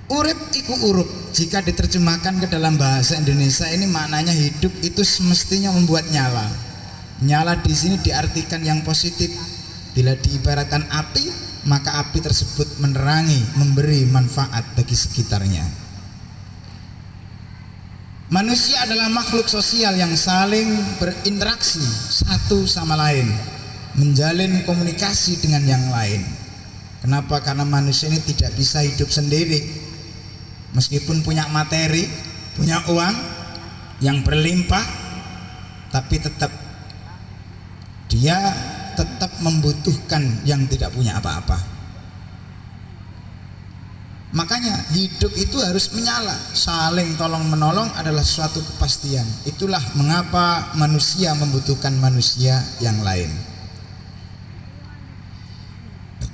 Urip iku urup, jika diterjemahkan ke dalam bahasa Indonesia ini maknanya hidup itu semestinya membuat nyala. Nyala di sini diartikan yang positif. Bila diibaratkan api, maka api tersebut menerangi, memberi manfaat bagi sekitarnya. Manusia adalah makhluk sosial yang saling berinteraksi satu sama lain, menjalin komunikasi dengan yang lain. Kenapa? Karena manusia ini tidak bisa hidup sendiri. Meskipun punya materi, punya uang yang berlimpah, tapi dia tetap membutuhkan yang tidak punya apa-apa. Makanya hidup itu harus menyala, saling tolong menolong adalah suatu kepastian. Itulah mengapa manusia membutuhkan manusia yang lain.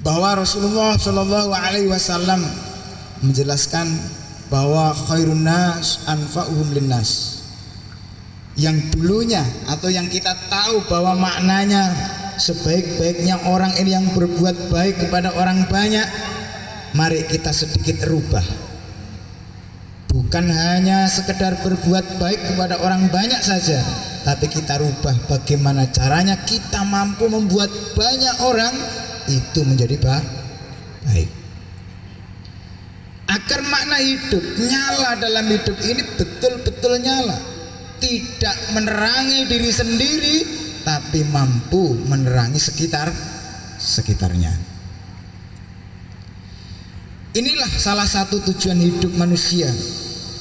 Bahwa Rasulullah Shallallahu Alaihi Wasallam menjelaskan bahwa khairun nas anfa'uhum linnas. Yang dulunya atau yang kita tahu bahwa maknanya sebaik-baiknya orang ini yang berbuat baik kepada orang banyak, mari kita sedikit rubah. Bukan hanya sekedar berbuat baik kepada orang banyak saja, tapi kita rubah bagaimana caranya kita mampu membuat banyak orang itu menjadi baik. Agar makna hidup, nyala dalam hidup ini betul-betul nyala, tidak menerangi diri sendiri, tapi mampu menerangi sekitarnya. Inilah salah satu tujuan hidup manusia.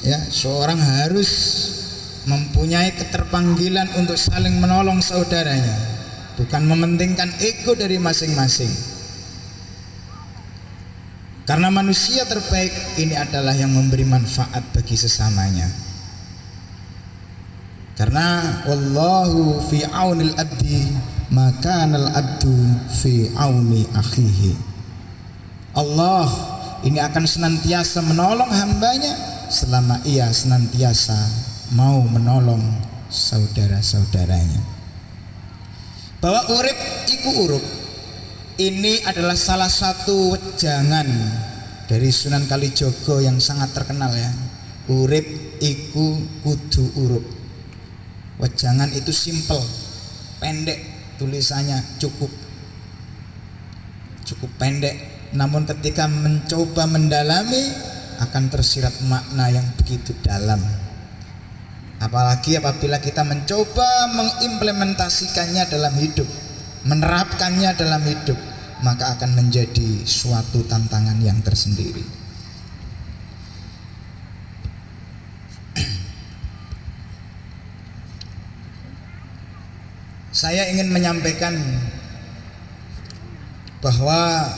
Ya, seorang harus mempunyai keterpanggilan untuk saling menolong saudaranya, bukan mementingkan ego dari masing-masing. Karena manusia terbaik ini adalah yang memberi manfaat bagi sesamanya. Karena wallahu fi aunil abdi maka al abdu fi auni akhihi. Allah ini akan senantiasa menolong hambanya selama ia senantiasa mau menolong saudara-saudaranya. Bahwa urip iku urup ini adalah salah satu wejangan dari Sunan Kalijogo yang sangat terkenal ya. Urip iku kudu urup. Wejangan itu simple, pendek, tulisannya cukup pendek, namun ketika mencoba mendalami akan tersirat makna yang begitu dalam. Apalagi apabila kita mencoba mengimplementasikannya dalam hidup, menerapkannya dalam hidup, maka akan menjadi suatu tantangan yang tersendiri. Saya ingin menyampaikan bahwa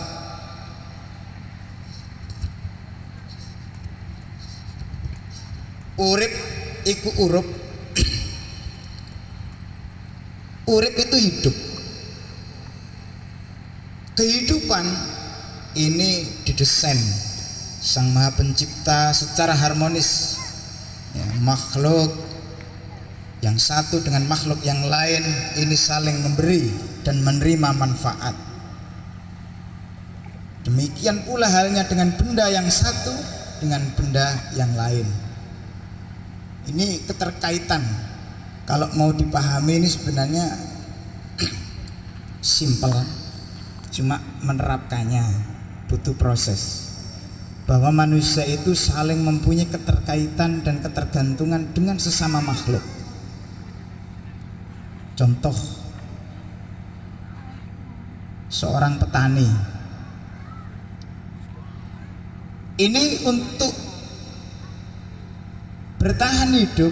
urip iku urup. Urip itu hidup. Kehidupan ini didesain Sang Maha Pencipta secara harmonis ya, makhluk yang satu dengan makhluk yang lain ini saling memberi dan menerima manfaat. Demikian pula halnya dengan benda yang satu dengan benda yang lain. Ini keterkaitan. Kalau mau dipahami ini sebenarnya simple, cuma menerapkannya butuh proses. Bahwa manusia itu saling mempunyai keterkaitan dan ketergantungan dengan sesama makhluk. Contoh, seorang petani ini untuk bertahan hidup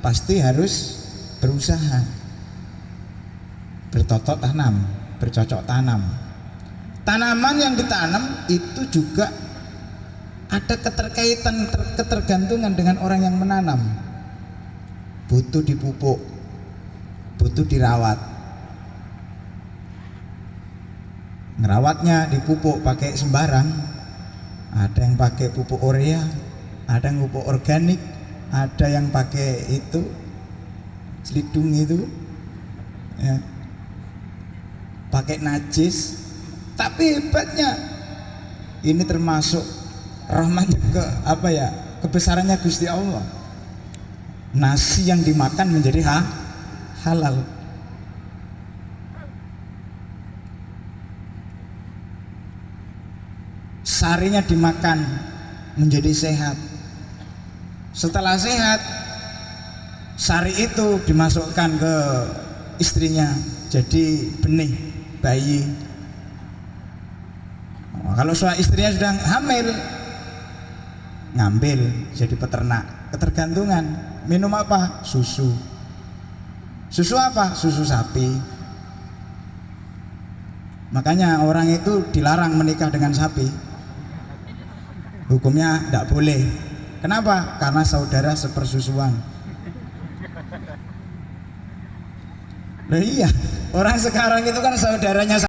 pasti harus berusaha, bercocok tanam. Tanaman yang ditanam itu juga ada keterkaitan, ketergantungan dengan orang yang menanam. Butuh dipupuk, butuh dirawat. Ngerawatnya dipupuk pakai sembarang. Ada yang pakai pupuk urea, ada yang pupuk organik, ada yang pakai itu selidung itu ya, pakai najis. Tapi hebatnya ini termasuk rahmatnya ke apa ya, kebesarannya Gusti Allah. Nasi yang dimakan menjadi halal. Sarinya dimakan menjadi sehat. Setelah sehat, sari itu dimasukkan ke istrinya jadi benih bayi. Kalau istrinya sudah hamil, ngambil jadi peternak. Ketergantungan, minum apa? Susu. Susu apa? Susu sapi. Makanya orang itu dilarang menikah dengan sapi. Hukumnya tidak boleh. Kenapa? Karena saudara sepersusuan. Nah iya, orang sekarang itu kan saudaranya